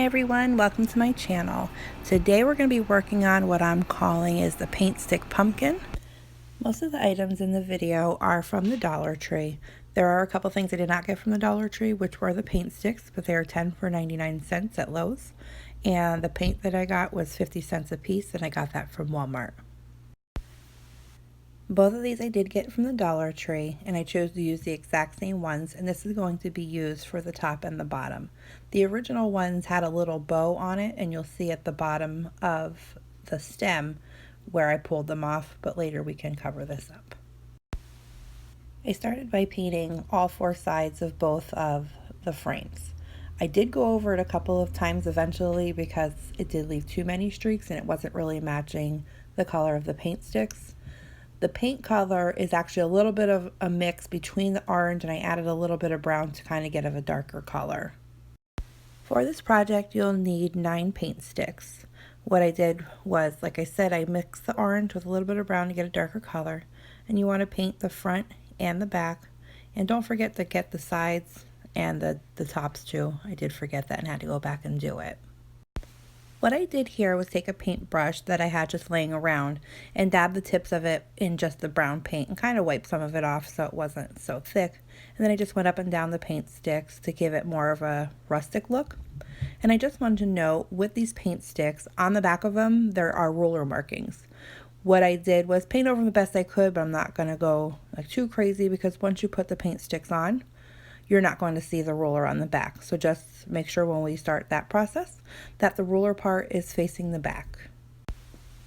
Hi everyone, welcome to my channel. Today we're going to be working on what I'm calling is the paint stick pumpkin. Most of the items in the video are from the Dollar Tree. There are a couple things I did not get from the Dollar Tree, which were the paint sticks, but they are 10 for 99 cents at Lowe's. And the paint that I got was 50 cents a piece, and I got that from Walmart. Both of these I did get from the Dollar Tree, and I chose to use the exact same ones, and this is going to be used for the top and the bottom. The original ones had a little bow on it, and you'll see at the bottom of the stem where I pulled them off, but later we can cover this up. I started by painting all four sides of both of the frames. I did go over it a couple of times eventually because it did leave too many streaks and it wasn't really matching the color of the paint sticks. The paint color is actually a little bit of a mix between the orange, and I added a little bit of brown to kind of get a darker color. For this project, you'll need 9 paint sticks. What I did was, like I said, I mixed the orange with a little bit of brown to get a darker color. And you want to paint the front and the back. And don't forget to get the sides and the tops too. I did forget that and had to go back and do it. What I did here was take a paintbrush that I had just laying around and dab the tips of it in just the brown paint and kind of wipe some of it off so it wasn't so thick. And then I just went up and down the paint sticks to give it more of a rustic look. And I just wanted to note, with these paint sticks, on the back of them there are ruler markings. What I did was paint over them the best I could, but I'm not going to go like too crazy because once you put the paint sticks on, you're not going to see the ruler on the back. So just make sure when we start that process that the ruler part is facing the back.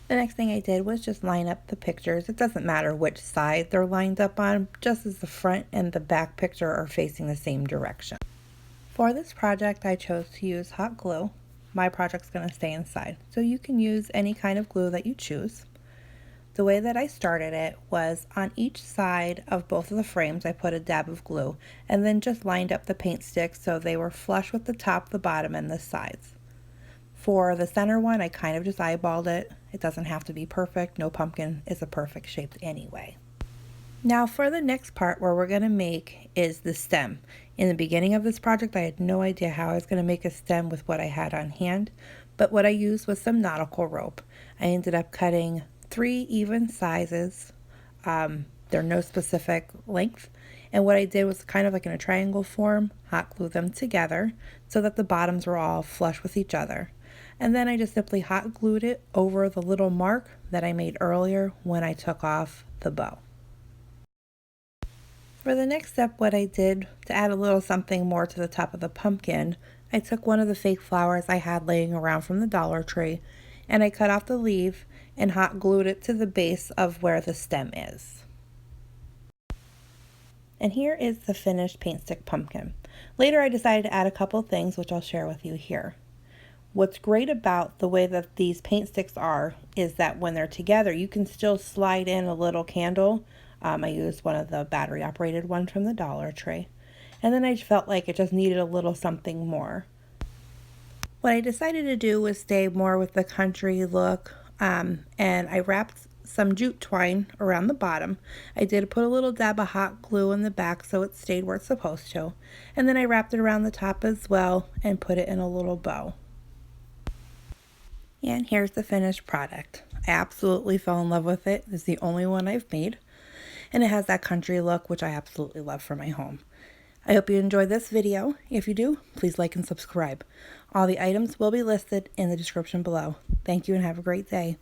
The next thing I did was just line up the pictures. It doesn't matter which side they're lined up on, just as the front and the back picture are facing the same direction. For this project, I chose to use hot glue. My project's going to stay inside, so you can use any kind of glue that you choose. The way that I started it was on each side of both of the frames I put a dab of glue and then just lined up the paint sticks so they were flush with the top, the bottom, and the sides. For the center one, I kind of just eyeballed it. It doesn't have to be perfect. No pumpkin is a perfect shape anyway. Now for the next part where we're going to make is the stem. In the beginning of this project, I had no idea how I was going to make a stem with what I had on hand, but what I used was some nautical rope. I ended up cutting 3 even sizes. They're no specific length, and what I did was kind of like in a triangle form, hot glue them together so that the bottoms were all flush with each other. And then I just simply hot glued it over the little mark that I made earlier when I took off the bow. For the next step, what I did to add a little something more to the top of the pumpkin, I took one of the fake flowers I had laying around from the Dollar Tree and I cut off the leaf and hot glued it to the base of where the stem is. And here is the finished paint stick pumpkin. Later I decided to add a couple things which I'll share with you here. What's great about the way that these paint sticks are is that when they're together you can still slide in a little candle. I used one of the battery operated ones from the Dollar Tree. And then I felt like it just needed a little something more. What I decided to do was stay more with the country look, and I wrapped some jute twine around the bottom. I did put a little dab of hot glue in the back so it stayed where it's supposed to, and then I wrapped it around the top as well and put it in a little bow. And here's the finished product. I absolutely fell in love with it. It's the only one I've made, and it has that country look which I absolutely love for my home. I hope you enjoyed this video. If you do, please like and subscribe. All the items will be listed in the description below. Thank you and have a great day.